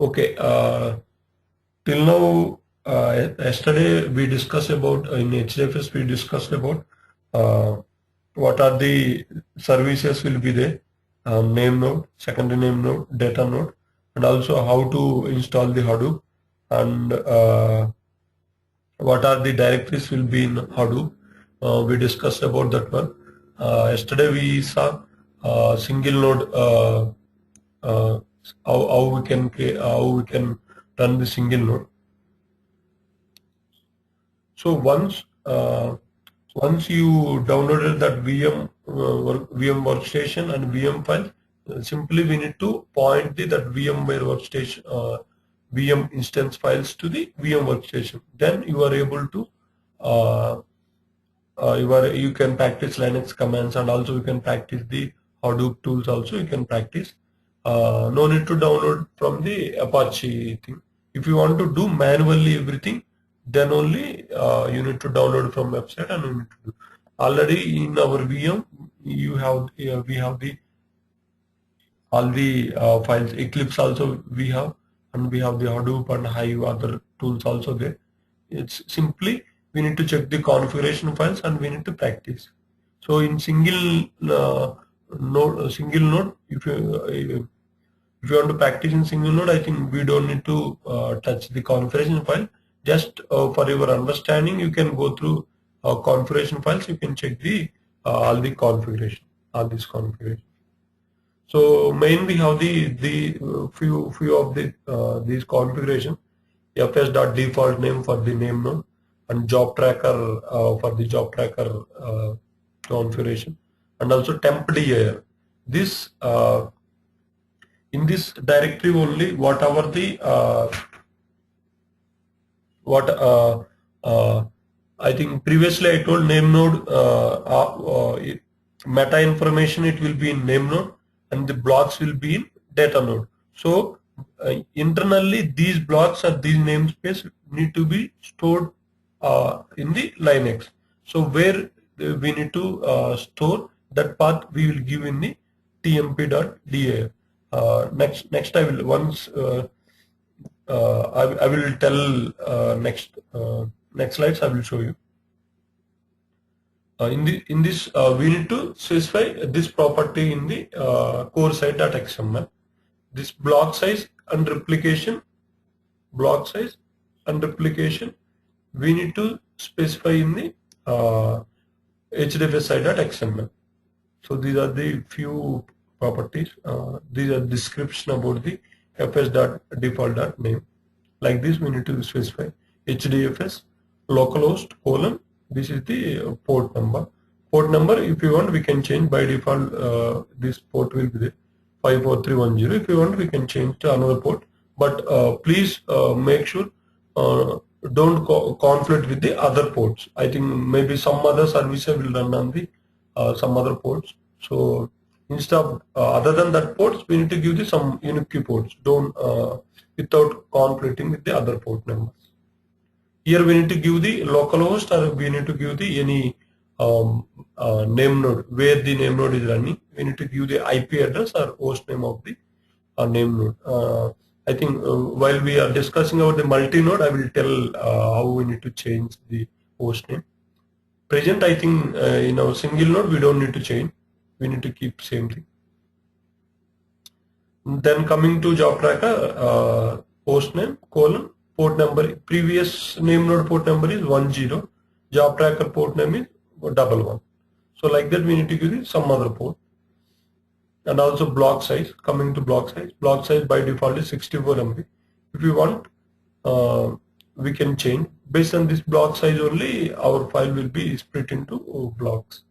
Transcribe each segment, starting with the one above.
Okay. Till now, yesterday we discussed about in HDFS we discussed about uh, what are the services will be there, name node, secondary name node, data node, and also how to install the Hadoop, and what are the directories will be in Hadoop. We discussed about that one. Yesterday we saw single node, uh, how we can run the single node. So once you downloaded that VM workstation and VM file, simply we need to point that VMware workstation VM instance files to the VM workstation. Then you are able to uh, you can practice Linux commands, and also you can practice the Hadoop tools. Also you can practice. No need to download from the Apache thing. If you want to do manually everything, then only you need to download from website, and you need to do. Already in our VM, we have the all the files. Eclipse also we have, and we have the Hadoop and Hive other tools also there. It's simply we need to check the configuration files and we need to practice. So in single node, if you want to practice in single node, I think we don't need to touch the configuration file. Just for your understanding, you can go through configuration files. You can check the all the configuration, all this configuration. So mainly how the few of the these configuration, fs.default name for the name node, and job tracker for the job tracker configuration, and also temp dir. This in this directory only whatever the what I think previously I told name node meta information, it will be in name node, and the blocks will be in data node. So internally these blocks or these namespace need to be stored in the Linux. So where we need to store that path, we will give in the tmp.dir. Next I will once I will tell next slides I will show you. In this we need to specify this property in the core site.xml. This block size and replication we need to specify in the HDFS site.xml. So these are the few properties. These are description about the fs.default.name. Like this, we need to specify HDFS localhost : this is the port number. Port number, if you want, we can change. By default, this port will be there, 54310. If you want, we can change to another port. But please make sure don't conflict with the other ports. I think maybe some other services will run on the some other ports. So instead of other than that ports, we need to give the some unique ports. Don't without conflicting with the other port numbers. Here we need to give the localhost, or we need to give the any name node where the name node is running. We need to give the IP address or host name of the name node. I think while we are discussing about the multi-node, I will tell how we need to change the host name. Present, I think in our single node we don't need to change. We need to keep same thing. Then coming to job tracker, host name : port number. Previous name node port number is 10. Job tracker port name is 11. So like that we need to give some other port. And also block size. Coming to block size by default is 64 MB. If you want, we can change. Based on this block size only, our file will be split into blocks.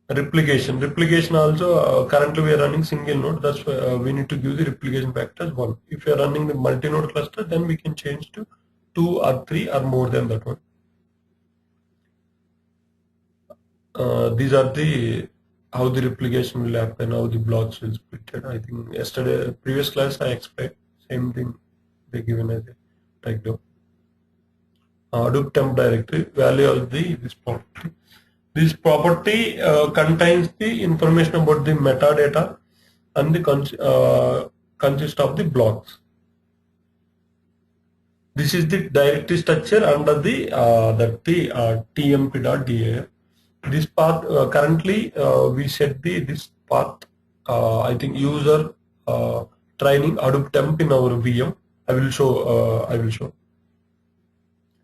Replication also, currently we are running single node. That's why we need to give the replication factor as 1. If you are running the multi-node cluster, then we can change to 2 or 3 or more than that one. These are the how the replication will happen, how the blocks will split. I think yesterday previous class I explained same thing they given as a breakdown. Hadoop temp directory, value of this property. This property contains the information about the metadata and the consist of the blocks. This is the directory structure under the tmp.dar. This path currently we set this path. I think user training Hadoop temp in our VM. I will show.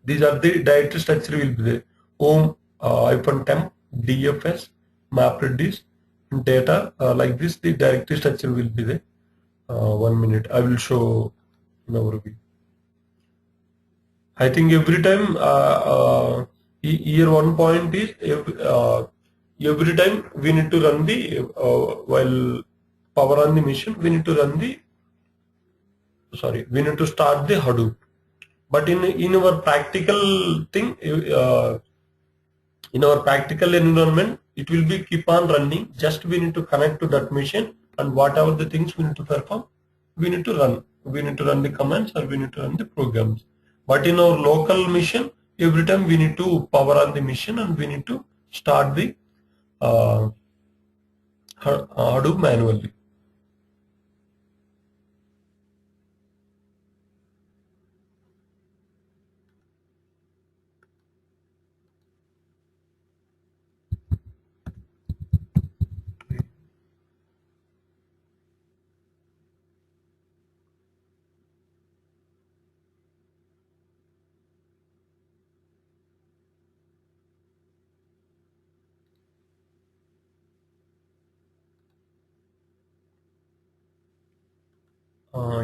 These are the directory structure will be there. Home -temp DFS mapped this data like this. The directory structure will be there. 1 minute. I will show in our view. I think every time here one point is every time we need to run the while power on the machine, we need to run the we need to start the Hadoop. But in our practical thing, in our practical environment, it will be keep on running. Just we need to connect to that machine, and whatever the things we need to perform, we need to run. We need to run the commands or we need to run the programs. But in our local machine, every time we need to power on the machine and we need to start the Hadoop manually.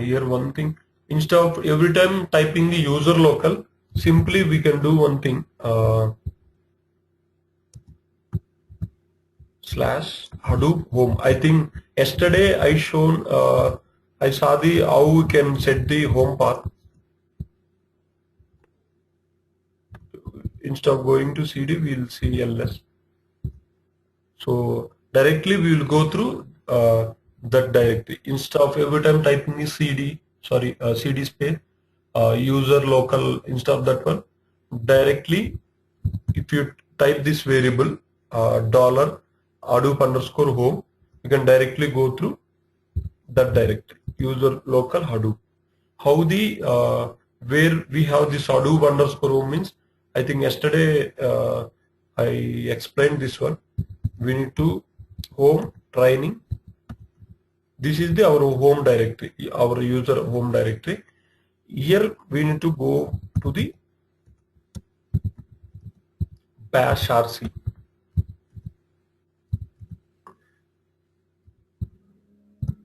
Here one thing, instead of every time typing the user local, simply we can do one thing, /Hadoop home. I think yesterday I shown I saw the how we can set the home path. Instead of going to CD, we will see ls. So directly we will go through that directory. Instead of every time typing the CD space user local, instead of that one, directly if you type this variable $Hadoop_home, you can directly go through that directory, user local Hadoop. How the where we have this Hadoop_home means, I think yesterday I explained this one. We need to home training. This is our home directory, our user home directory. Here we need to go to the bash rc.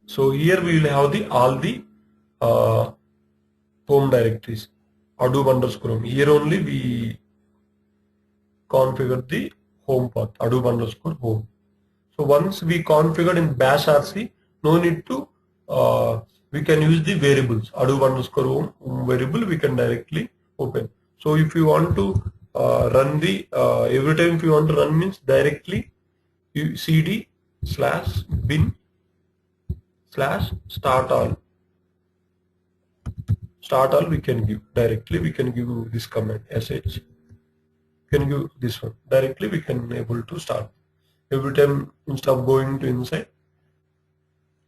So here we will have all the home directories, Hadoop_home. Here only we configure the home path, Hadoop_home. So once we configured in bash rc, no need to we can use the variables, Hadoop_home variable we can directly open. So if you want to run the every time if you want to run means directly you cd/bin/start all we can give directly. We can give this command sh. We can give this one directly. We can able to start every time. Instead of going to inside,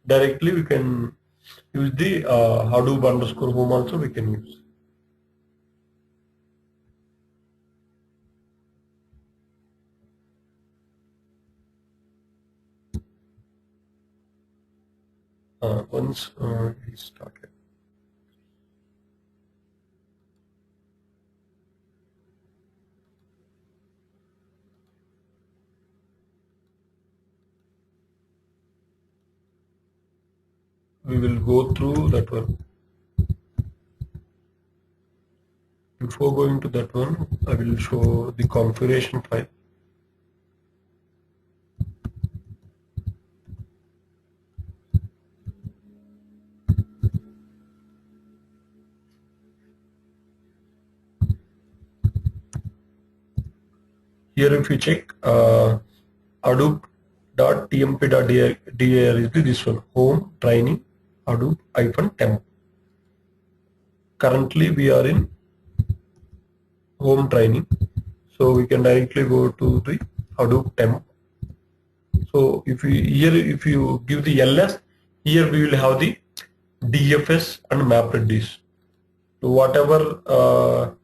directly we can use the Hadoop_home also we can use. Once we started. We will go through that one. Before going to that one, I will show the configuration file. Here if you check Hadoop.tmp.dir is this one, home training Hadoop-temp. Currently we are in home training, so we can directly go to the Hadoop temp. So if you give the ls, Here we will have the DFS and MapReduce. So whatever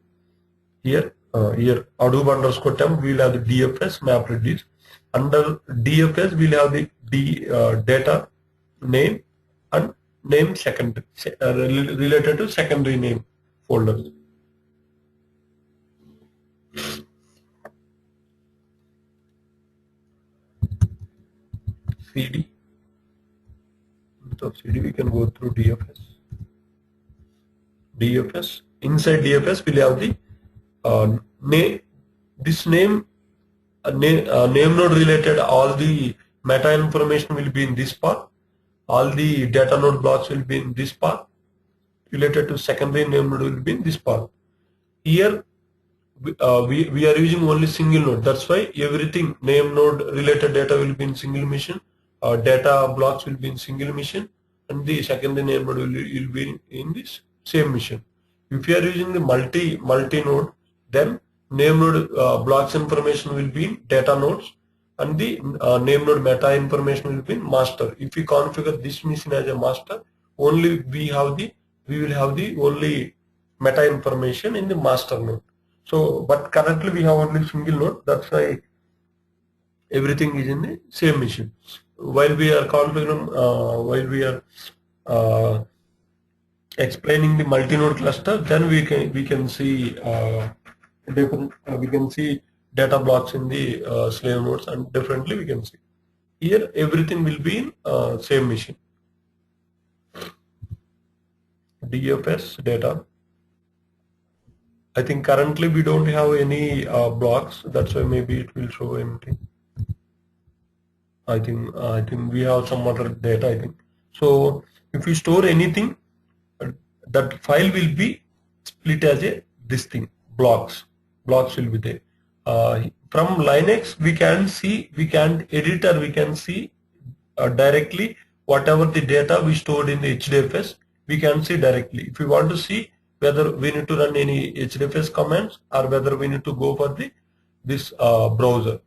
here Hadoop underscore temp, we will have the DFS MapReduce. Under DFS we will have the data name and name related to secondary name folders. CD. So CD we can go through DFS. DFS. Inside DFS we'll have the name. This name name node related, all the meta information will be in this part. All the data node blocks will be in this part. Related to secondary name node will be in this part. Here we are using only single node. That's why everything name node related data will be in single machine. Data blocks will be in single machine, and the secondary name node will be in this same machine. If you are using the multi node, then name node blocks information will be in data nodes, and the name node meta information will be in master. If we configure this machine as a master, only we will have the only meta information in the master node. So, but currently we have only single node. That's why everything is in the same machine. While we are configuring, while we are explaining the multi-node cluster, then we can see different. We can see data blocks in the slave nodes, and differently we can see. Here everything will be in same machine. DFS data. I think currently we don't have any blocks. That's why maybe it will show empty. I think we have some other data. I think so. If we store anything, that file will be split as a this thing blocks. Blocks will be there. From Linux we can see, we can edit, or we can see directly whatever the data we stored in the HDFS. We can see directly. If we want to see whether we need to run any HDFS commands or whether we need to go for this browser.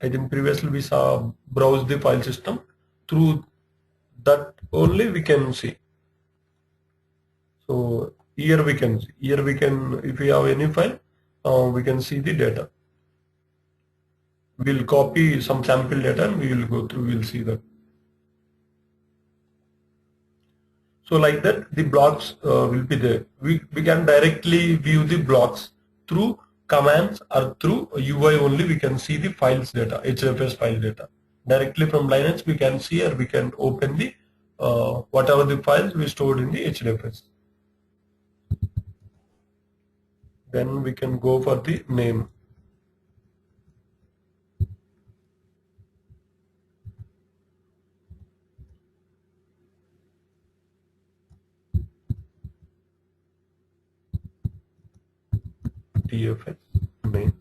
I think previously we saw browse the file system. Through that only we can see. So here we can see. Here we can, if we have any file, we can see the data. We'll copy some sample data and we will go through. We'll see that. So like that, the blocks will be there. We can directly view the blocks through commands or through UI only. We can see the files data, HDFS file data. Directly from Linux we can see, or we can open the whatever the files we stored in the HDFS. Then we can go for the name. DFS name.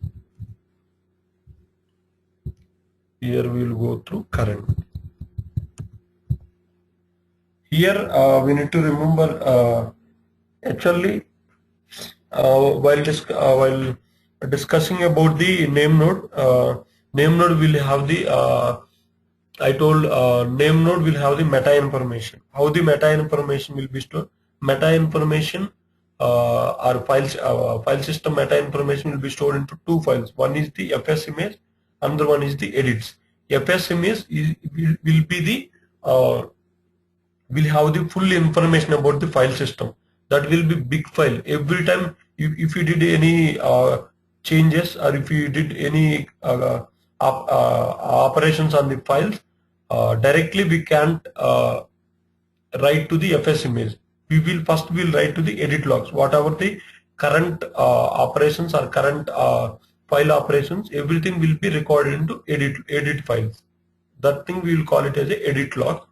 Here we will go through current. Here we need to remember actually while discussing about the name node will have the I told name node will have the meta information. How the meta information will be stored? Meta information or file system meta information will be stored into two files. One is the FS image, another one is the edits. FS image will be the will have the full information about the file system. That will be big file. Every time if you did any changes, or if you did any operations on the files, directly we can't write to the FS image. We will first write to the edit logs. Whatever the current operations or current file operations, everything will be recorded into edit files. That thing we will call it as a edit log.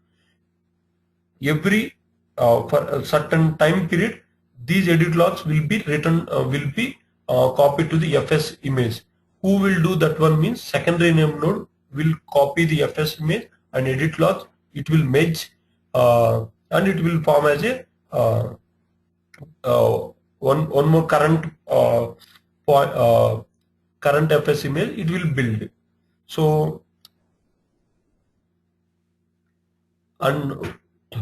Every for a certain time period, these edit logs will be written, copied to the FS image. Who will do that one means secondary name node will copy the FS image and edit logs. It will merge and it will form as a one more current current FS image. It will build. So And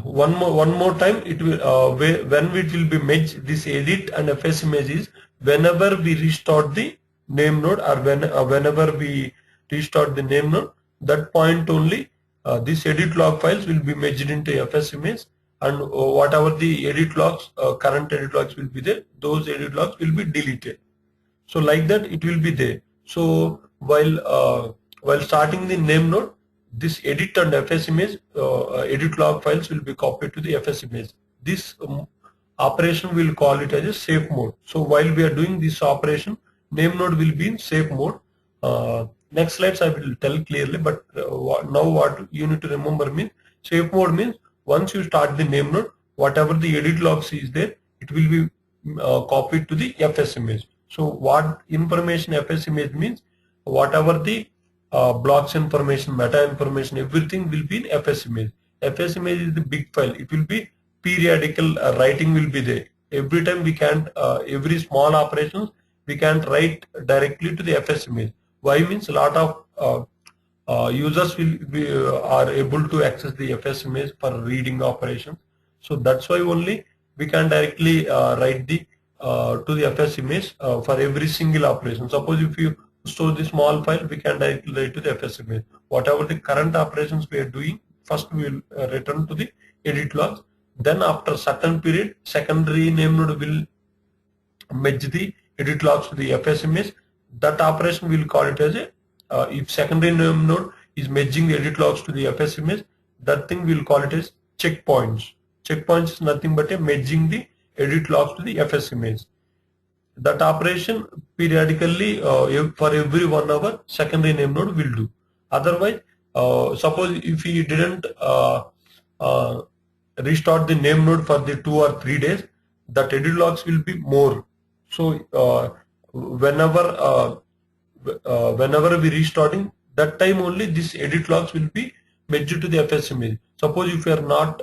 one more time, it will when it will be merged, this edit and fs image is whenever we restart the name node, or whenever we restart the name node, that point only this edit log files will be merged into fs image, and whatever the edit logs, current edit logs will be there, those edit logs will be deleted. So like that it will be there. So while starting the name node, this edit and fs image edit log files will be copied to the fs image. This operation will call it as a safe mode. So while we are doing this operation, name node will be in safe mode. Next slides I will tell clearly, but now what you need to remember means, safe mode means once you start the name node, whatever the edit logs is there, it will be copied to the fs image. So what information fs image means, whatever the blocks information, meta information, everything will be in fs image. Fs image is the big file. It will be periodical writing will be there. Every time we can't, every small operations we can't write directly to the fs image. Why means a lot of users will be, are able to access the fs image for reading operations. So that's why only we can directly write the to the fs image for every single operation. Suppose if you store the small file, we can directly write to the fs image. Whatever the current operations we are doing, first we will return to the edit logs. Then after certain period, secondary name node will merge the edit logs to the fs image. That operation will call it as a if secondary name node is merging the edit logs to the fs image, that thing will call it as checkpoints. Checkpoints is nothing but a merging the edit logs to the fs image. That operation periodically for every 1 hour secondary name node will do. Otherwise, suppose if we didn't restart the name node for the 2 or 3 days, that edit logs will be more. So whenever we restarting, that time only this edit logs will be merged to the fs image. Suppose if you are not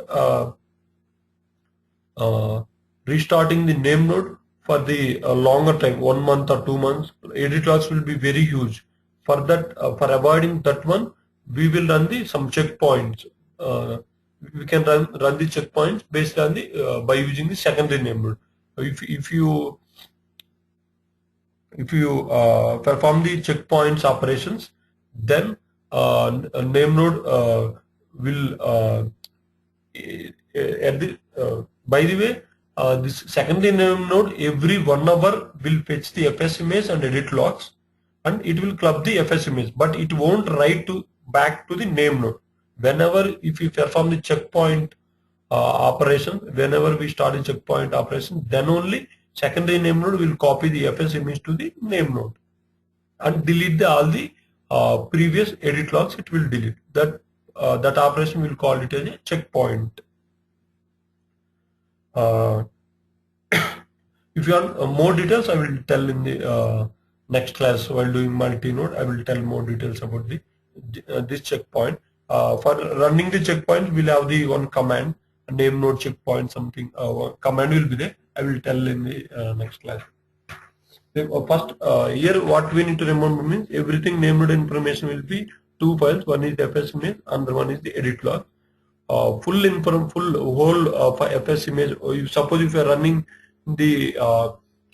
restarting the name node for the longer time, 1 month or 2 months, edit logs will be very huge. For that, for avoiding that one, we will run the some checkpoints. We can run the checkpoints based on the by using the secondary name node. If you perform the checkpoints operations, then a name node will at the by the way, this secondary name node every 1 hour will fetch the fs image and edit logs, and it will club the fs image, but it won't write to back to the name node. Whenever if you perform the checkpoint operation, whenever we start a checkpoint operation, then only secondary name node will copy the fs image to the name node and delete all the previous edit logs. It will delete that. That operation will call it as a checkpoint. If you want more details, I will tell in the next class. While doing multi-node, I will tell more details about the this checkpoint. For running the checkpoint, we'll have the one command, name node checkpoint, something command will be there. I will tell in the next class. First, here what we need to remember means everything name node information will be 2 files. One is the fs image, another one is the edit log. Full whole fs image. Suppose if you are running the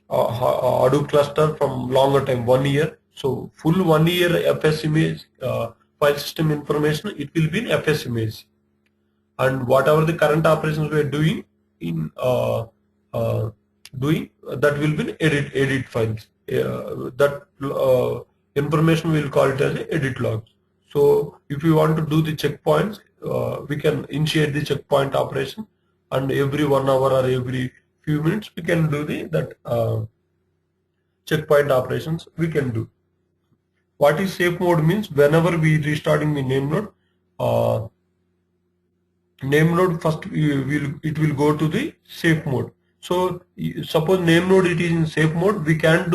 Hadoop cluster from longer time, 1 year, so full 1 year fs image file system information, it will be in fs image, and whatever the current operations we are doing in that will be in edit files. That information we will call it as a edit logs. So if you want to do the checkpoints, we can initiate the checkpoint operation, and every 1 hour or every few minutes we can do that checkpoint operations we can do. What is safe mode means, whenever we restarting the name node first it will go to the safe mode. So suppose name node it is in safe mode, we can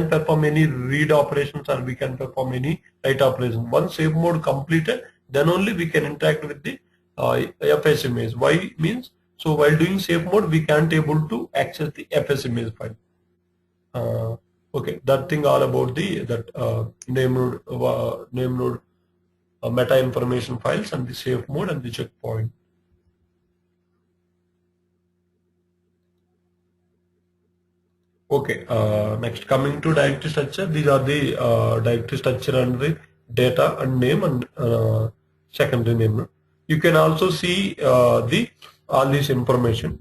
perform any read operations or we can perform any write operations. Once safe mode completed, then only we can interact with the fs image. Why means, so while doing safe mode we can't able to access the fs image file. Okay, that thing all about the name node meta information files and the safe mode and the checkpoint. Okay, next coming to directory structure, these are the directory structure and the data and name and secondary name. You can also see the all this information.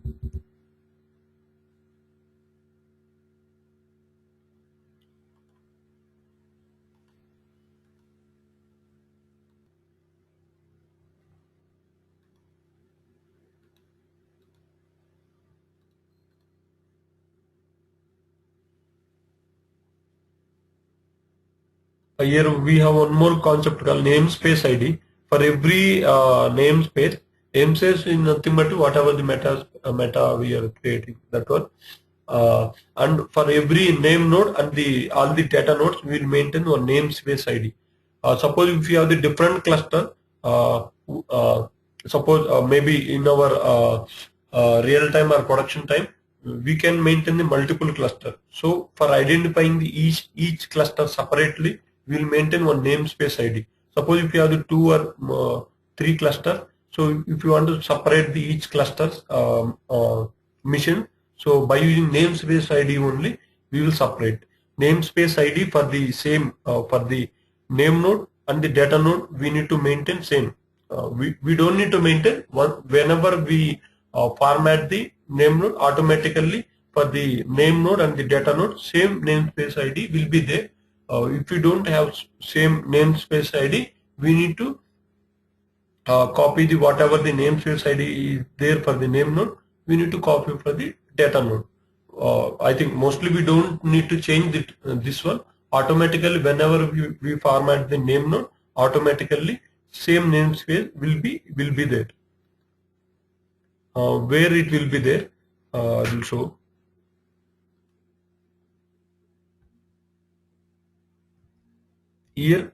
Here we have one more concept called namespace ID. For every namespace, namespace is nothing but whatever the meta we are creating, that one. And for every name node and the all the data nodes, we will maintain one namespace ID. Suppose if you have the different cluster, uh, uh, suppose maybe in our real time or production time, we can maintain the multiple cluster. So for identifying the each cluster separately, we will maintain one namespace ID. Suppose if you have the two or three cluster, so if you want to separate the each clusters mission, so by using namespace ID only, we will separate namespace ID for the same for the name node and the data node. We need to maintain same. We don't need to maintain one whenever we format the name node automatically for the name node and the data node. Same namespace ID will be there. If we don't have same namespace ID, we need to copy the whatever the namespace ID is there for the name node, we need to copy for the data node. I think mostly we don't need to change this one. Automatically, whenever we format the name node, automatically same namespace will be there. Where it will be there, I will show. Here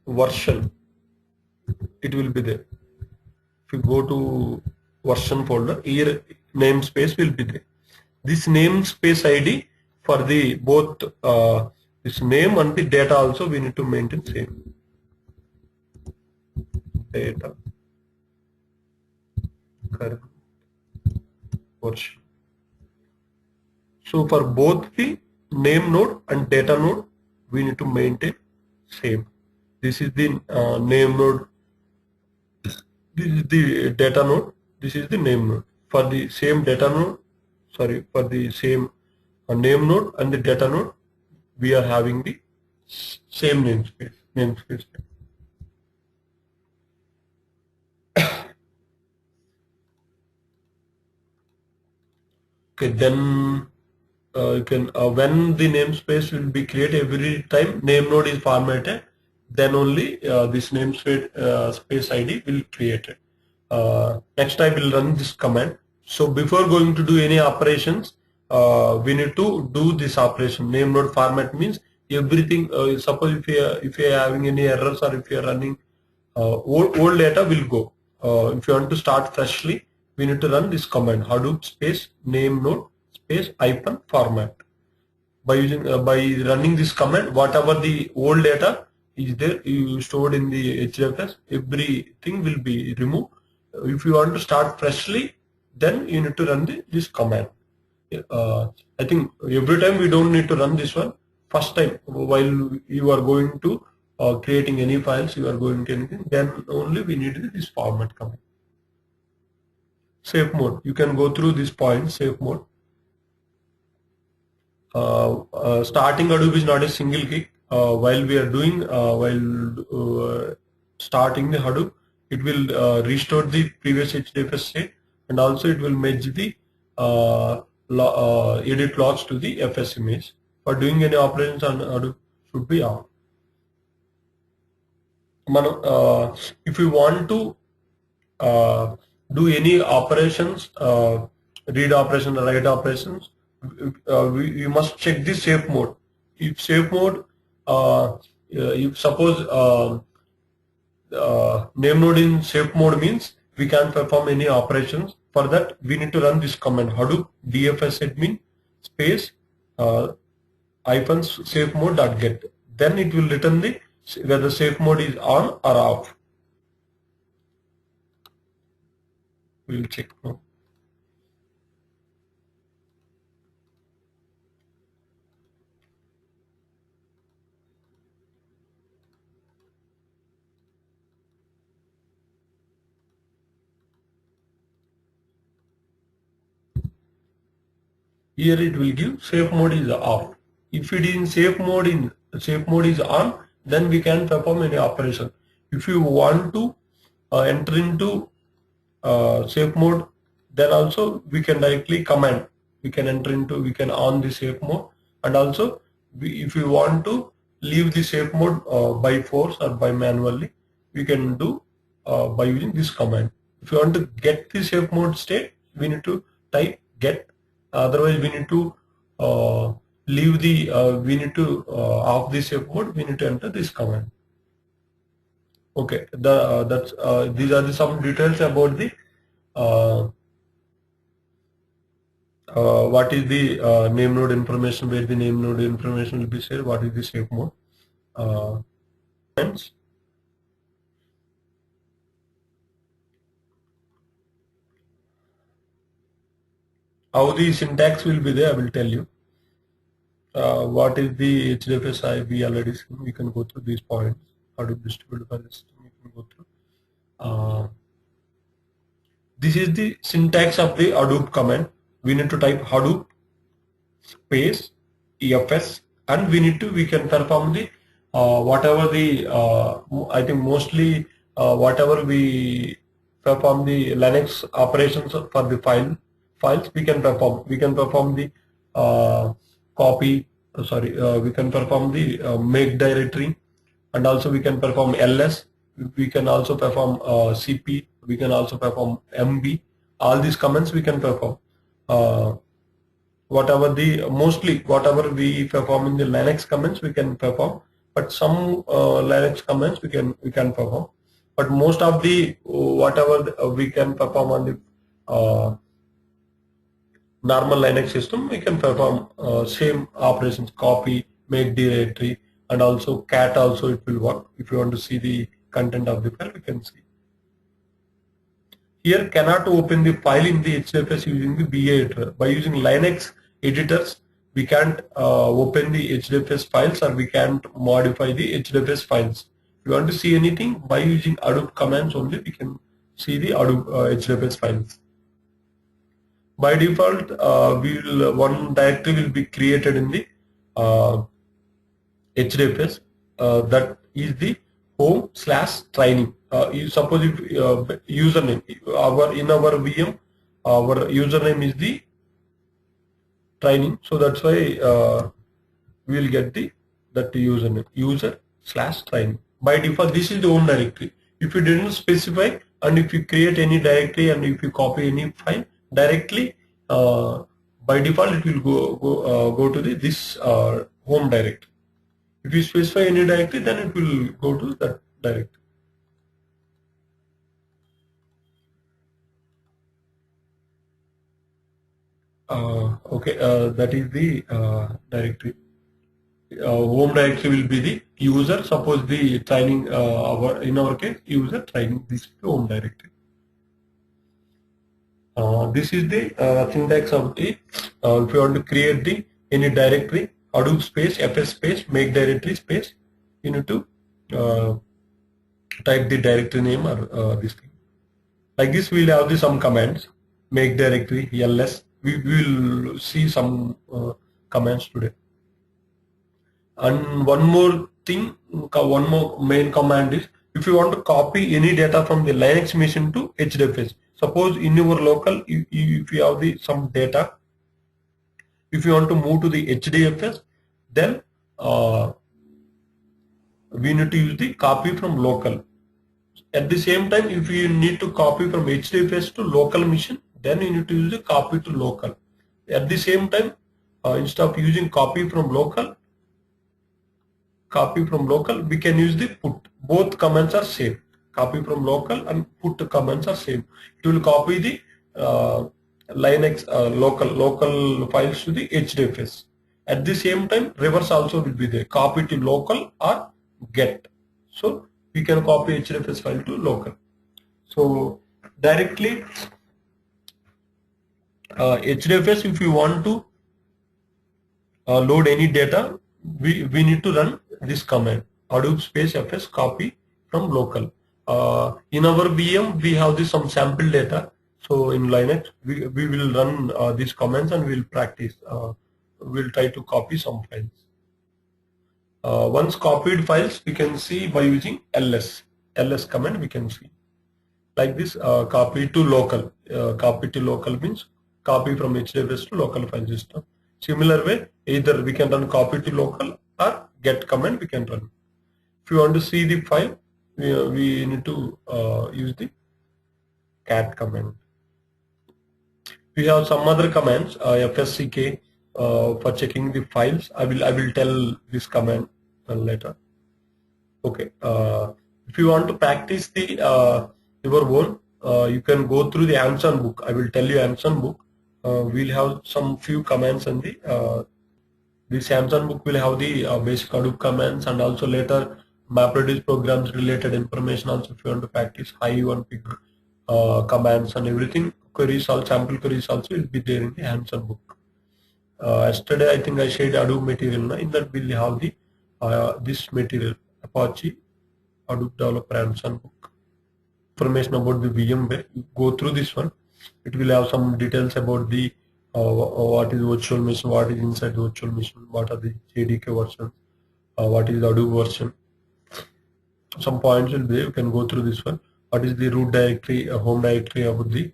version, it will be there. If you go to version folder, here namespace will be there. This namespace ID for the both this name and the data also we need to maintain same data current version. So for both the name node and data node, we need to maintain same. This is the name node. This is the data node. This is the name node. For the same data node, sorry, for the same name node and the data node, we are having the same namespace. Namespace. Okay, then you can when the namespace will be created every time name node is formatted, then only this namespace space ID will create it. Next I will run this command. So before going to do any operations, we need to do this operation. Name node format means everything. Suppose if you are having any errors or if you are running old data will go. If you want to start freshly, we need to run this command Hadoop space name node space hyphen format. By using by running this command, whatever the old data is there you stored in the HDFS, everything will be removed. If you want to start freshly, then you need to run this command. uh, I think every time we don't need to run this one. First time while you are going to creating any files, you are going to anything, then only we need this format command. Safe mode. You can go through this point. Safe mode. Starting Hadoop is not a single kick. While we are doing starting the Hadoop, it will restore the previous HDFS state, and also it will merge the edit logs to the FS image. For doing any operations on Hadoop should be on. If we want to do any operations, read operations, write operations, we must check the safe mode. If safe mode, if suppose name node in safe mode means we can perform any operations. For that, we need to run this command Hadoop dfs admin space hyphen safe mode dot get. Then it will return the whether safe mode is on or off. We will check now. here it will give safe mode is off. If it is in safe mode is on, then we can perform any operation. If you want to enter into safe mode, then also we can directly command. We can on the safe mode, and also if we want to leave the safe mode by force or by manually, we can do by using this command. If you want to get the safe mode state, we need to type get. Otherwise, we need to leave the we need to off the safe mode. We need to enter this command. Okay, these are some details about the what is the name node information, where the name node information will be shared, what is the safe mode. Hence, how the syntax will be there, I will tell you. What is the HDFS we already seen. We can go through these points. How to distribute file system, we can go through. This is the syntax of the Hadoop command. We need to type Hadoop space EFS, and we can perform the whatever the I think mostly whatever we perform the Linux operations for the files we can perform. We can perform the copy. We can perform the make directory, and also we can perform ls. We can also perform cp. We can also perform mb. All these commands we can perform. Whatever we perform in the Linux commands we can perform, but some Linux commands we can perform. But most of the whatever we can perform on the normal Linux system, we can perform same operations: copy, make directory, and also cat also it will work. If you want to see the content of the file, we can see. Here cannot open the file in the HDFS using the BA editor. By using Linux editors, we can't open the HDFS files, or we can't modify the HDFS files. If you want to see anything, by using Hadoop commands only, we can see the Hadoop HDFS files. By default, one directory will be created in the HDFS. That is the home/training. You suppose if username in our VM, our username is the training, so that's why we will get that username, user/training. By default, this is the home directory. If you didn't specify, and if you create any directory, and if you copy any file directly, by default it will go to this home directory. If you specify any directory, then it will go to that directory. Okay, that is the directory. Home directory will be the user. Suppose the training, in our case, user training. This is the home directory. This is the syntax of the if you want to create any directory, Hadoop space fs space make directory space, you need to type the directory name or this thing. Like this, we will have some commands: make directory, ls. We will see some commands today. And one more thing, one more main command is, if you want to copy any data from the Linux machine to HDFS. Suppose in your local, if you have some data, if you want to move to the HDFS, then we need to use the copy from local. At the same time, if you need to copy from HDFS to local machine, then you need to use the copy to local. At the same time, instead of using copy from local, we can use the put. Both commands are same. Copy from local and put commands are same. It will copy the Linux local files to the HDFS. At the same time, reverse also will be there. Copy to local or get. So we can copy HDFS file to local. So directly HDFS, if you want to load any data, we need to run this command: Hadoop space fs copy from local. In our VM, we have some sample data. So in Linux, we will run these commands and we'll practice. We'll try to copy some files. Once copied files, we can see by using ls command. We can see like this. Copy to local. Copy to local means copy from HDFS to local file system. Similar way, either we can run copy to local or get command we can run. If you want to see the file, we need to use the cat command. We have some other commands, fsck for checking the files. I will tell this command later. Okay. If you want to practice the your own, you can go through the Amazon book. I will tell you Amazon book. We'll have some few commands in the this Amazon book will have the basic Hadoop commands, and also later MapReduce programs related information. Also, if you want to practice high one big commands and everything, queries, all sample queries also will be there in the Amazon book. Yesterday, I think I shared Hadoop material. Na? In that, we'll have the this material Apache Hadoop Developer Amazon book. Information about the VMware. You go through this one. It will have some details about the what is virtual machine, what is inside the virtual machine, what are the JDK versions, what is the Hadoop version. Some points will be there. You can go through this one. What is the root directory, home directory about the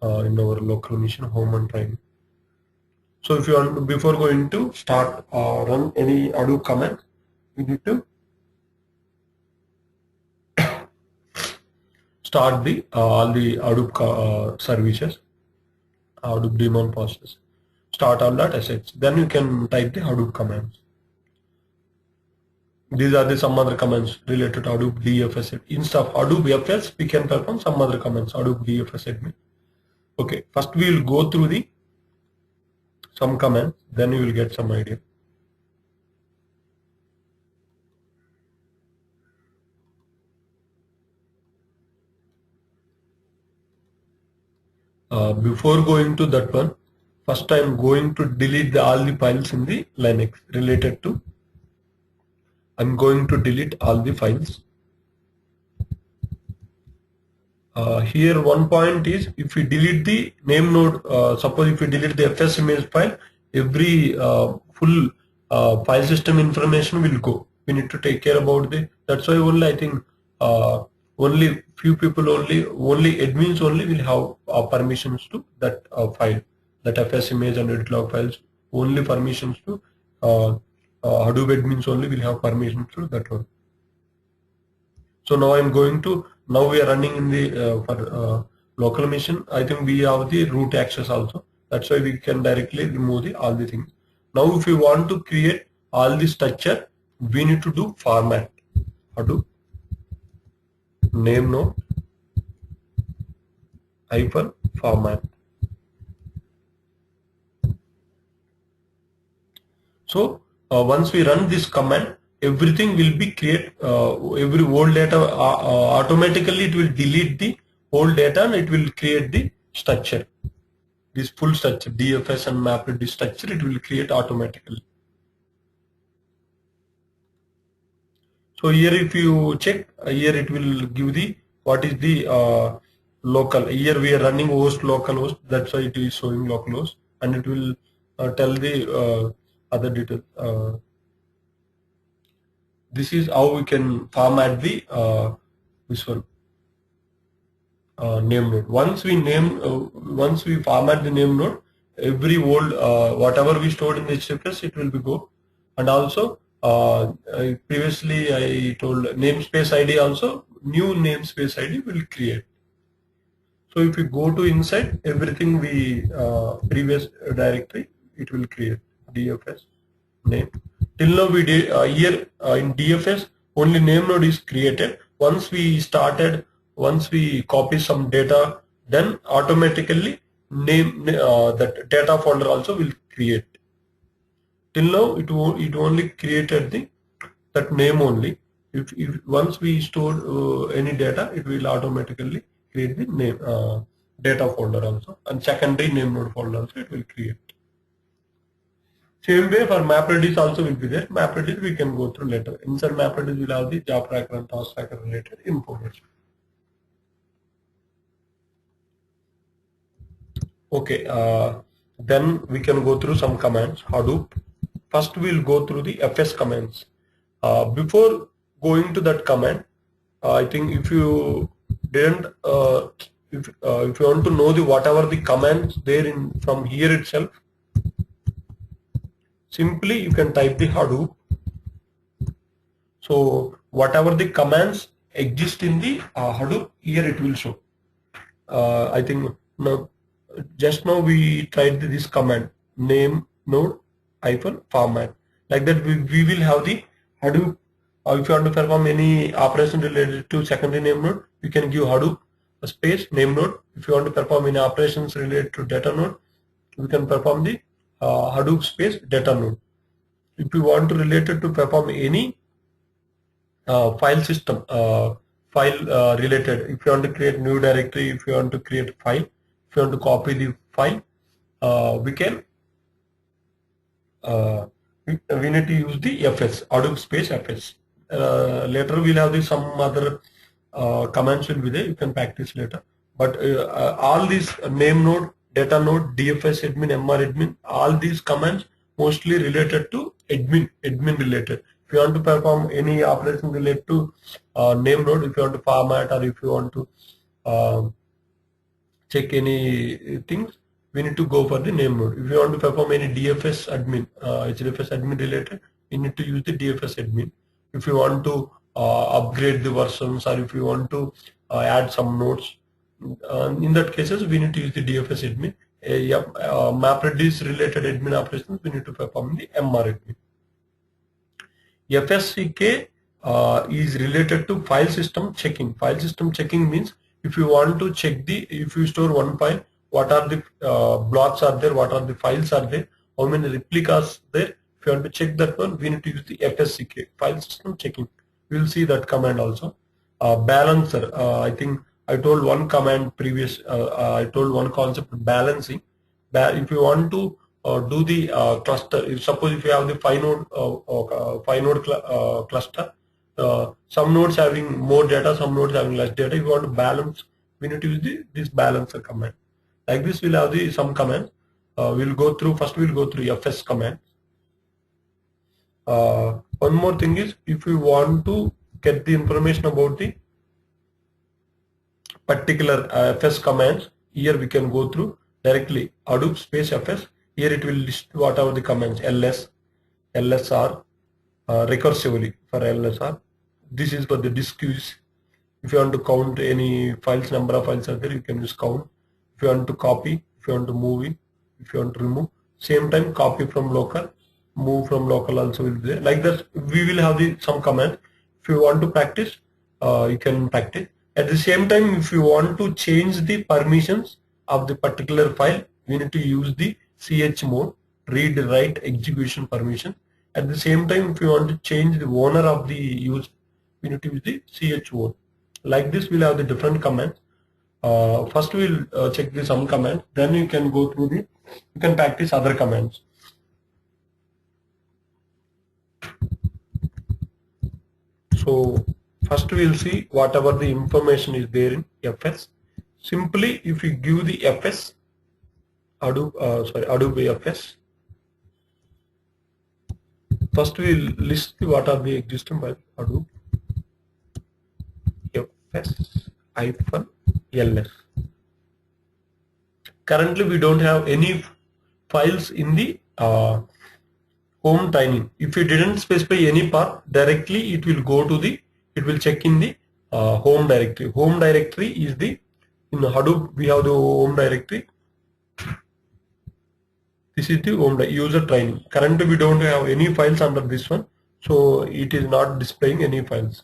in our local machine, home and prime. So if you want to, before going to start run any Hadoop command, you need to start the all the Hadoop services, Hadoop daemon process. Start all that sh. Then you can type the Hadoop commands. These are the some other commands related to Hadoop DFS. Instead of Hadoop FS, we can perform some other commands. Hadoop DFS admin. Okay, first we will go through the some commands, then you will get some idea. Before going to that one, first I am going to delete all the files in the Linux related to. I'm going to delete all the files. Here one point is, if we delete the name node, suppose if we delete the fs image file, every full file system information will go. We need to take care about the, that's why only I think only few people only admins only will have permissions to that file, that fs image and edit log files, only permissions to Hadoop admins only will have permissions to that one. So now I'm going to, now we are running in the for local machine. I think we have the root access also. That's why we can directly remove the all the things. Now if we want to create all the structure, we need to do format. Hadoop name node hyphen format. So once we run this command, everything will be create, every old data automatically it will delete the old data and it will create the structure, this full structure, DFS and MapReduce structure, it will create automatically. So here if you check, here it will give the what is the local. Here we are running host local host, that's why it is showing local host, and it will tell the other details. This is how we can format the this one name node. Once we format the name node, every old whatever we stored in the HDFS, it will be go. And also previously I told namespace ID also, new namespace ID will create. So if you go to inside, everything we previous directory, it will create DFS name. Till now we did here in DFS only name node is created. Once we copy some data, then automatically name that data folder also will create. Till now it only created the that name only. If once we store any data, it will automatically create the name data folder also, and secondary name node folder also it will create. Same way for MapReduce also will be there. MapReduce we can go through later. Inside MapReduce will have the job tracker and task tracker related information. Okay, then we can go through some commands. Hadoop. First, we'll go through the FS commands. Before going to that command, I think if you didn't, if you want to know the whatever the commands there in from here itself, simply you can type the Hadoop. So whatever the commands exist in the Hadoop, here it will show. I think now, just now we tried this command name node hyphen format. Like that we will have the Hadoop. If you want to perform any operation related to secondary name node, you can give Hadoop space name node. If you want to perform any operations related to data node, we can perform the Hadoop space data node. If you want to relate it to perform any file system, file related, if you want to create new directory, if you want to create file, if you want to copy the file, we can we need to use the FS, Hadoop space FS. Later we'll have some other commands will be there, you can practice later. But all these name node, data node, DFS admin, MR admin, all these commands mostly related to admin related. If you want to perform any operation related to name node, if you want to format or if you want to check any things, we need to go for the name node. If you want to perform any DFS admin, HDFS admin related, you need to use the DFS admin. If you want to upgrade the versions or if you want to add some nodes, in that cases we need to use the DFS admin. MapReduce related admin operations, we need to perform the MR admin. FSCK is related to file system checking. File system checking means if you want to check if you store one file, what are the blocks are there, what are the files are there, how many replicas there. If you want to check that one, we need to use the FSCK, file system checking. We will see that command also. Balancer, I think I told one command previous, I told one concept, balancing. If you want to do the cluster, suppose if you have the 5 node cluster, some nodes having more data, some nodes having less data. If you want to balance, we need to use this balancer command. Like this, we'll have some commands. We'll go through FS command. One more thing is, if you want to get the information about the particular FS commands, here we can go through directly Hadoop space FS. Here it will list whatever the commands, ls, lsr, recursively for lsr. This is for the disk use. If you want to count any files, number of files are there, you can use count. If you want to copy, if you want to move in, if you want to remove, same time copy from local, move from local also will be there. Like that, we will have some commands. If you want to practice, you can practice. At the same time, if you want to change the permissions of the particular file, we need to use the chmod, read, write, execution permission. At the same time, if you want to change the owner of the use, we need to use the chmod. Like this, we'll have the different commands. First, we'll check the some commands. Then you can go through you can practice other commands. So first, we'll see whatever the information is there in FS. Simply, if you give the FS, Hadoop FS. First, we'll list what are the existing by Hadoop FS-ls. Currently, we don't have any files in the home timing. If you didn't specify any path, directly it will go to it will check in the home directory. Home directory is in Hadoop, we have the home directory. This is the home user training. Currently, we don't have any files under this one, so it is not displaying any files.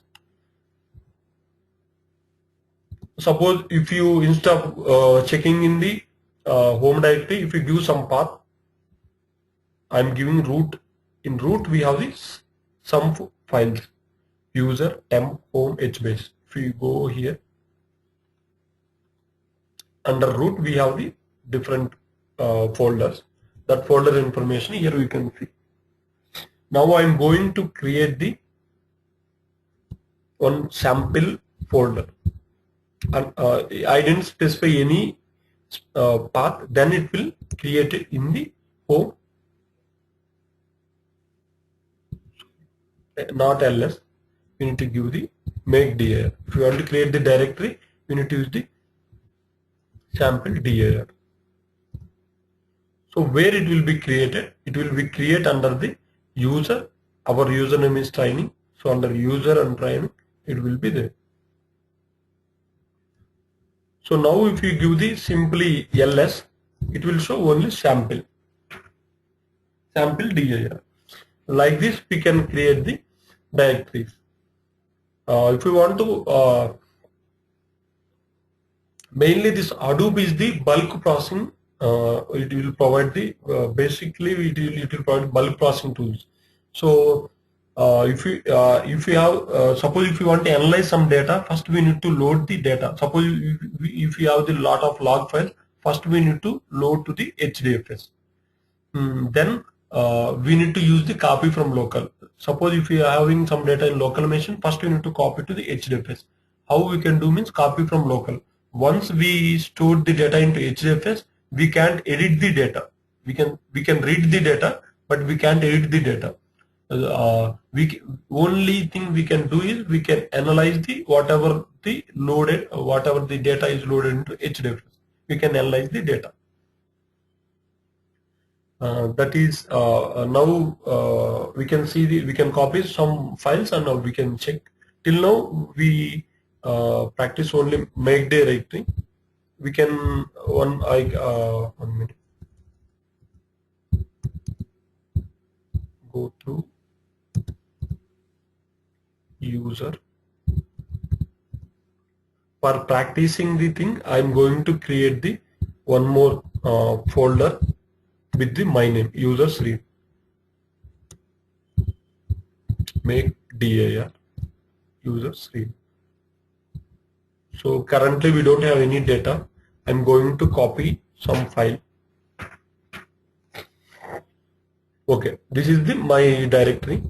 Suppose if you, instead of checking in the home directory, if you give some path, I'm giving root. In root, we have some files, user, temp, home, hbase. If you go here, under root, we have the different folders. That folder information here we can see. Now I'm going to create one sample folder. And I didn't specify any path, then it will create it in the home, not ls. We need to give the make dir. If you want to create the directory, we need to use the sample dir. So where it will be created? It will be created under the user. Our username is training. So under user and training, it will be there. So now if you give the simply ls, it will show only sample dir. Like this, we can create the directories. If you want to, mainly this Hadoop is the bulk processing. It will provide the basically it will provide bulk processing tools. So if you have suppose if you want to analyze some data, first we need to load the data. Suppose if you have the lot of log files, first we need to load to the HDFS. Then we need to use the copy from local. Suppose if we are having some data in local machine, first we need to copy to the HDFS. How we can do means copy from local. Once we store the data into HDFS, we can't edit the data. We can read the data, but we can't edit the data. Only thing we can do is we can analyze the whatever the data is loaded into HDFS. We can analyze the data. That is now we can see we can copy some files, and now we can check. Till now we practice only make directory. We can one minute go through user. For practicing the thing, I'm going to create the one more folder with the my name user stream. Make dir user stream. So currently we don't have any data. I'm going to copy some file. Okay, this is my directory.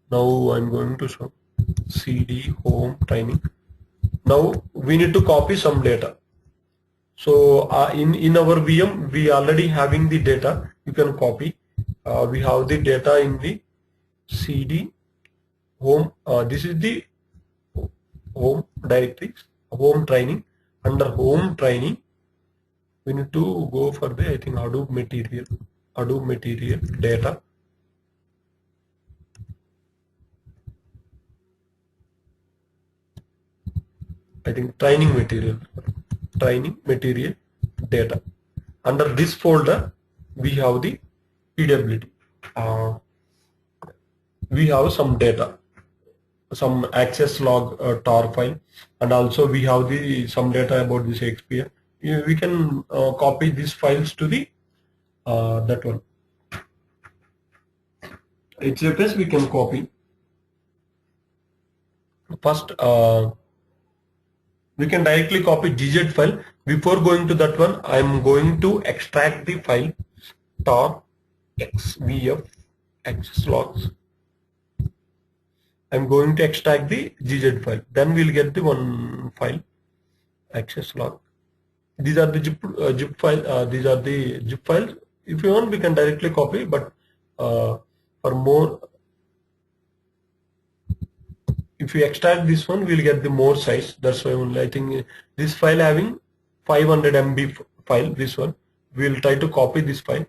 Now I'm going to show cd home training. Now we need to copy some data. So in our VM, we already having the data. You can copy. We have the data in the cd home. This is the home directories, home training. Under home training, we need to go for the Hadoop material data. Training material data. Under this folder, we have the PWT. We have some data, some access log tar file, and also we have some data about this XPR. We can copy these files to the that one. HDFS we can copy. First, we can directly copy GZ file. Before going to that one, I am going to extract the file tar xvf access logs. I'm going to extract the GZ file. Then we'll get the one file access log. These are the zip file. These are the zip files. If you want, we can directly copy. But for more, if we extract this one, we'll get the more size. That's why only I think this file having 500 MB file. This one, we'll try to copy this file.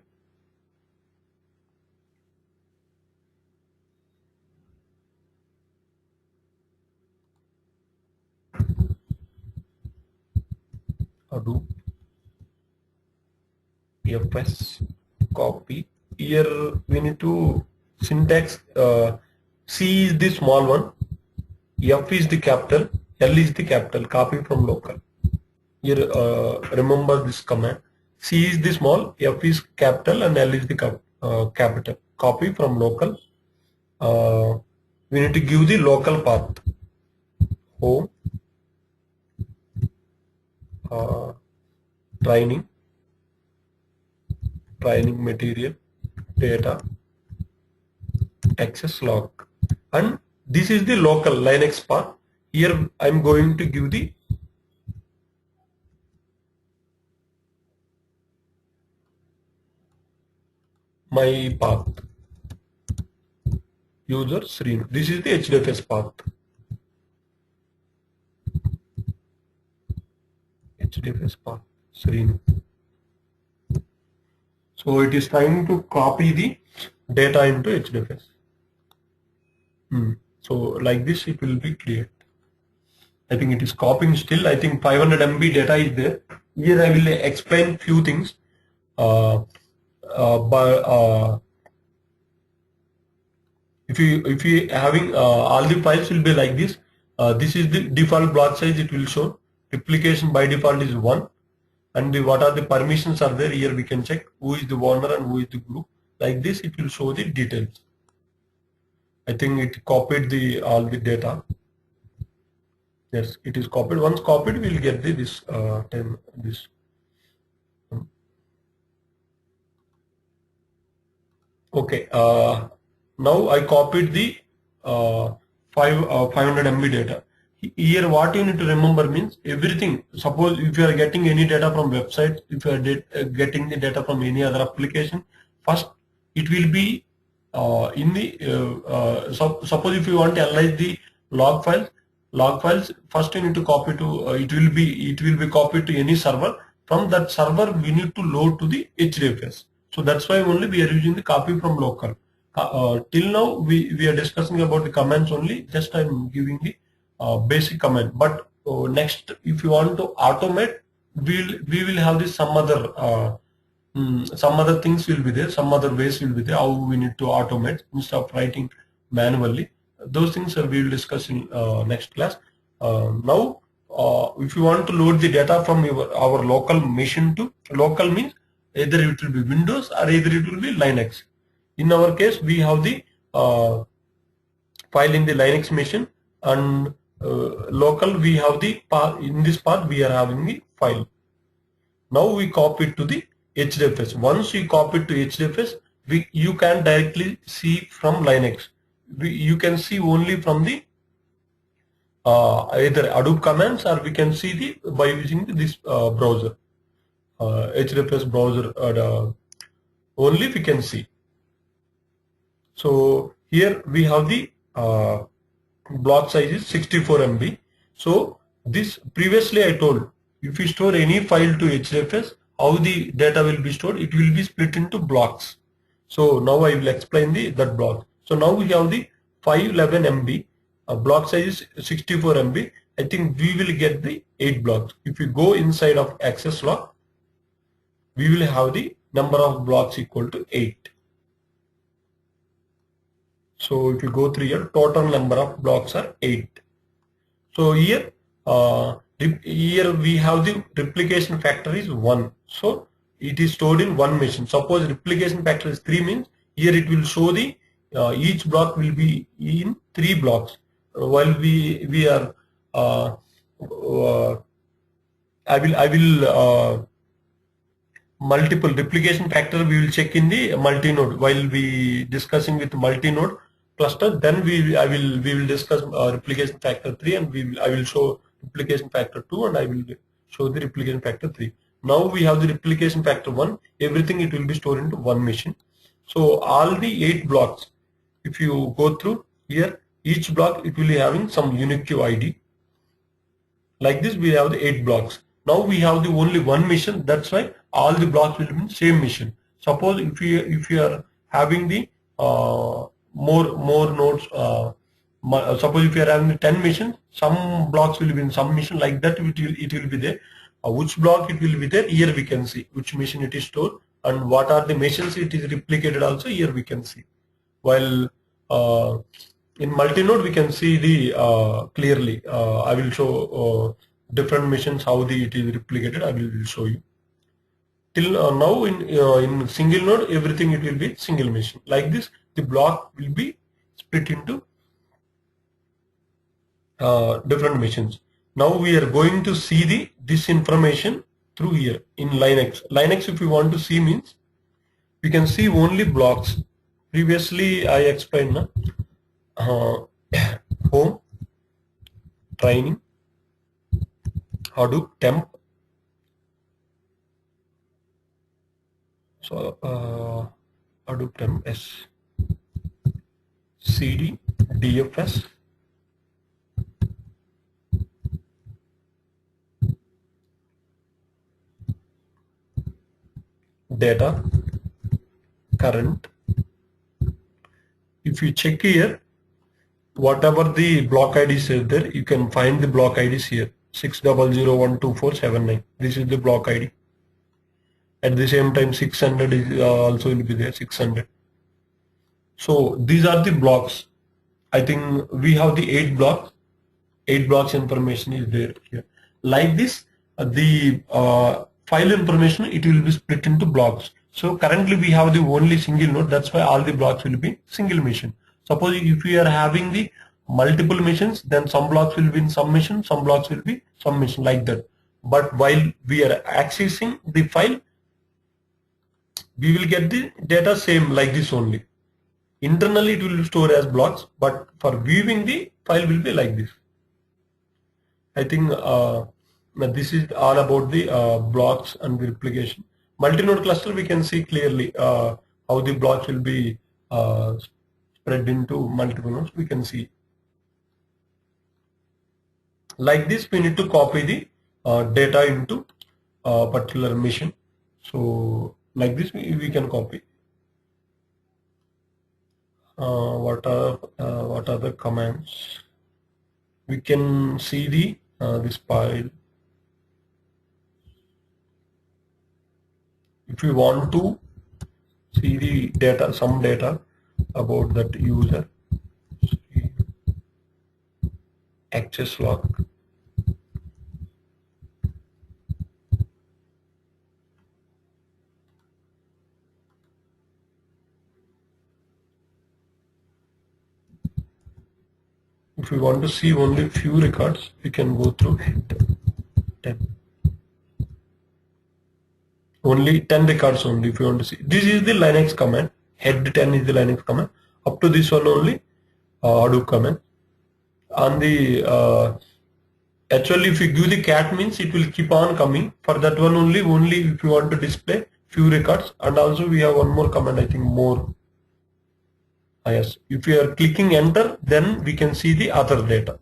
Hadoop FS copy. Here we need to syntax. C is the small one, F is the capital, L is the capital. Copy from local. Here remember this command. C is the small, F is capital, and L is the capital. Copy from local. We need to give the local path. Home. Training material data access log, and this is the local Linux path. Here I'm going to give the my path, user Srinu. This is the HDFS path. HDFS path Srinu. So it is trying to copy the data into HDFS. So like this it will be created. I think it is copying still. I think 500 MB data is there. Here I will explain few things. If you having all the files will be like this. This is the default block size. It will show replication by default is 1, and what are the permissions are there. Here we can check who is the owner and who is the group. Like this it will show the details. I think it copied the all the data. Yes, it is copied. Once copied, we will get this this. Okay. Now I copied the 500 MB data. Here, what you need to remember means everything. Suppose if you are getting any data from website, if you are getting the data from any other application, first it will be in the suppose if you want to analyze the log files first you need to copy to it will be copied to any server. From that server we need to load to the HDFS. So that's why only we are using the copy from local. Till now we are discussing about the commands only. Just I am giving the basic command. But next, if you want to automate, we will have this some other things will be there, some other ways will be there, how we need to automate instead of writing manually. Those things we will discuss in next class. Now, if you want to load the data from our local machine to local means either it will be Windows or either it will be Linux. In our case, we have the file in the Linux machine, and local we have the path. In this path we are having the file. Now we copy it to the HDFS. Once you copy it to HDFS, you can directly see from Linux. You can see only from the either Adobe Commands, or we can see the by using this browser, HDFS browser. Only we can see. So here we have the block size is 64 MB. So this previously I told, if you store any file to HDFS, how the data will be stored, it will be split into blocks. So now I will explain that block. So now we have the 511 MB, block size is 64 MB. I think we will get the 8 blocks. If you go inside of access log, we will have the number of blocks equal to 8. So if you go through here, total number of blocks are 8. So here, here we have the replication factor is 1. So it is stored in one machine. Suppose replication factor is 3 means here it will show the each block will be in 3 blocks. While we are I will multiple replication factor we will check in the multi-node while we discussing with multi-node cluster. Then we will discuss replication factor 3, and I will show replication factor 2, and I will show the replication factor 3. Now we have the replication factor 1. Everything it will be stored into one machine. So all the 8 blocks, if you go through here, each block it will be having some unique queue ID. Like this we have the 8 blocks. Now we have the only one machine. That's why all the blocks will be in same machine. Suppose if you are having the more nodes, suppose if you are having 10 machines, some blocks will be in some machine. Like that it will be there. Which block it will be there, here we can see which machine it is stored, and what are the machines it is replicated also here we can see. While in multi-node we can see the clearly. I will show different machines how it is replicated. I will show you. Till now in single node everything it will be single machine. Like this the block will be split into different machines. Now we are going to see this information through here in Linux. Linux, if you want to see, means we can see only blocks. Previously I explained home, training, Hadoop, temp. So Hadoop term S CD DFS data current. If you check here, whatever the block IDs is there, you can find the block IDs here. 600124779. This is the block ID. At the same time, 600 is also will be there. 600. So these are the blocks. I think we have the 8 blocks. 8 blocks information is there here. Like this, the file information, it will be split into blocks. So currently we have the only single node. That's why all the blocks will be single machine. Suppose if we are having the multiple machines, then some blocks will be in some machine, some blocks will be some machine, like that. But while we are accessing the file, we will get the data same like this only. Internally it will store as blocks, but for viewing the file will be like this. I think this is all about the blocks and the replication. Multi-node cluster, we can see clearly how the blocks will be spread into multiple nodes. We can see like this. We need to copy the data into a particular machine. So like this we can copy. What are the commands? We can see the this file. If we want to see the data, some data about that user, access log. If we want to see only few records, we can go through head 10. Only 10 records only if you want to see. This is the Linux command. Head 10 is the Linux command. Up to this one only Hadoop command. On the actually, if you give the cat means it will keep on coming. For that one only if you want to display few records. And also we have one more command, I think more. Yes, if you are clicking enter, then we can see the other data.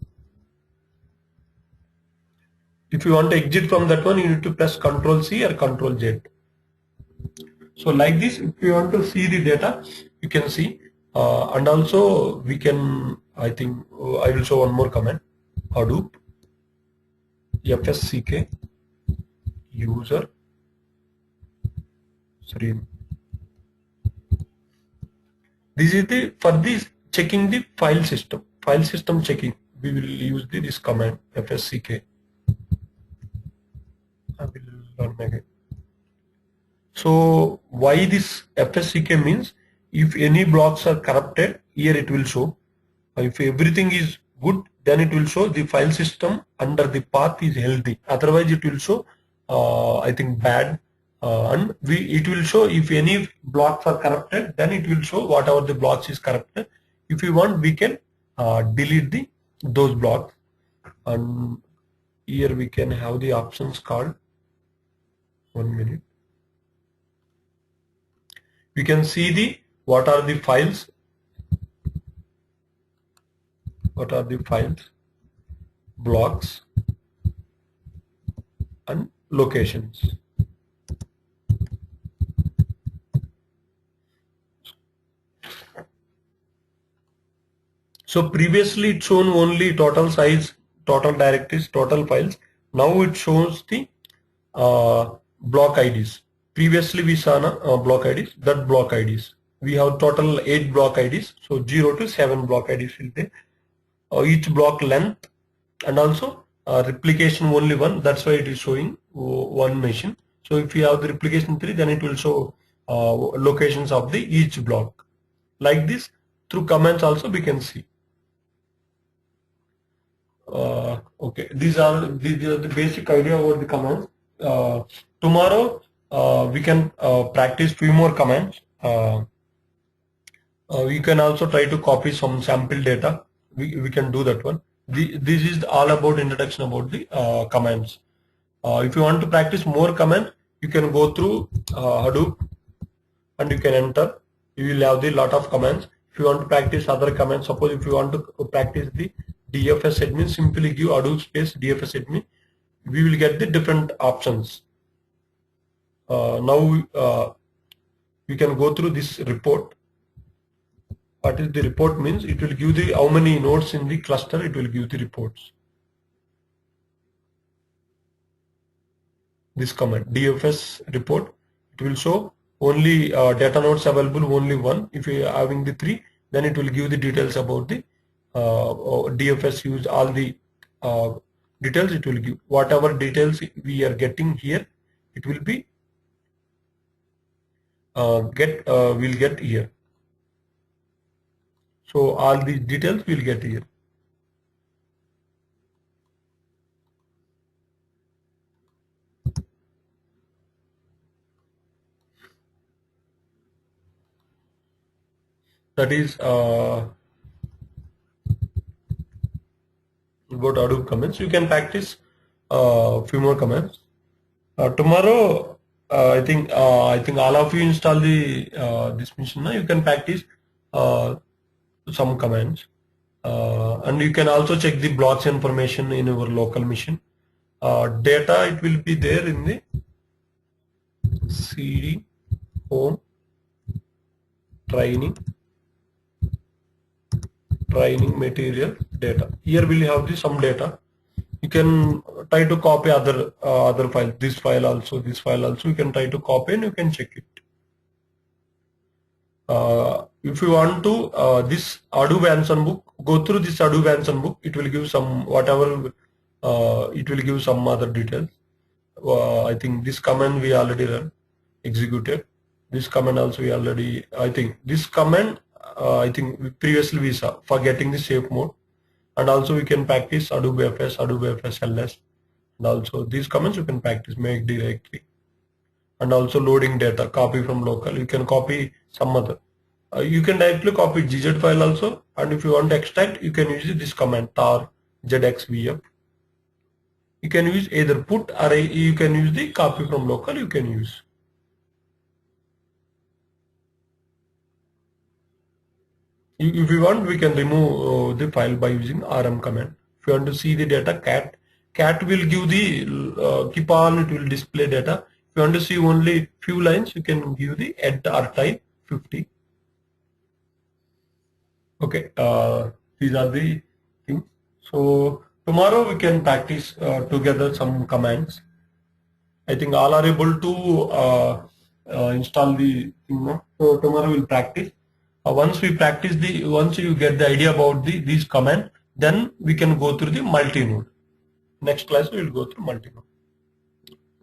If you want to exit from that one, you need to press Ctrl C or Ctrl Z. So like this, if you want to see the data, you can see, and also we can, I think I will show one more command, Hadoop FSCK user stream. This is the for this checking the file system checking. We will use this command FSCK. I will learn again. So why this FSCK means, if any blocks are corrupted, here it will show. If everything is good, then it will show the file system under the path is healthy. Otherwise it will show I think bad, and it will show if any blocks are corrupted, then it will show whatever the blocks is corrupted. If we want, we can delete those blocks, and here we can have the options called, 1 minute. We can see what are the files, blocks and locations. So previously it shown only total size, total directories, total files. Now it shows the block IDs. Previously we saw block IDs, that block IDs. We have total 8 block IDs. So 0 to 7 block IDs will there. Each block length, and also replication only 1. That's why it is showing 1 machine. So if you have the replication 3, then it will show locations of the each block. Like this, through commands also we can see. Okay, these are the basic idea about the commands. Tomorrow we can practice few more commands. We can also try to copy some sample data. We can do that one. This is all about introduction about the commands. If you want to practice more commands, you can go through Hadoop and you can enter you will have the lot of commands. If you want to practice other commands, suppose if you want to practice the DFS admin, simply give Hadoop space DFS admin. We will get the different options. Now we can go through this report. What is the report means? It will give the how many nodes in the cluster. It will give the reports. This command DFS report, it will show only data nodes available, only one. If you are having the 3, then it will give the details about the DFS use, all the details it will give. Whatever details we are getting here, it will be will get here. So all the details will get here. That is about Hadoop commands. You can practice few more commands. Tomorrow, I think all of you install the this machine. You can practice some commands, and you can also check the blocks information in your local machine. Data, it will be there in the CD home training material data. Here we'll have the some data. You can try to copy other file. This file also. You can try to copy and you can check it. If you want to this Hadoop Anson book, go through this Hadoop Anson book. It will give some whatever. It will give some other details. I think this command we already run, executed. This command also we already. I think this command. I think previously we saw for getting the safe mode, and also we can practice Hadoop FS, Hadoop FS LS, and also these commands you can practice, make directory, and also loading data, copy from local. You can copy some other. You can directly copy GZ file also, and if you want to extract, you can use this command tar zxvf. You can use either put or you can use the copy from local. You can use. If you want, we can remove the file by using rm command. If you want to see the data, cat will give the keep on, it will display data. If you want to see only few lines, you can give the add archive 50. Okay, these are the things. So tomorrow we can practice together some commands. I think all are able to install the thing now. So tomorrow we'll practice. Once we practice once you get the idea about these command, then we can go through the multi-node. Next class we will go through multi-node.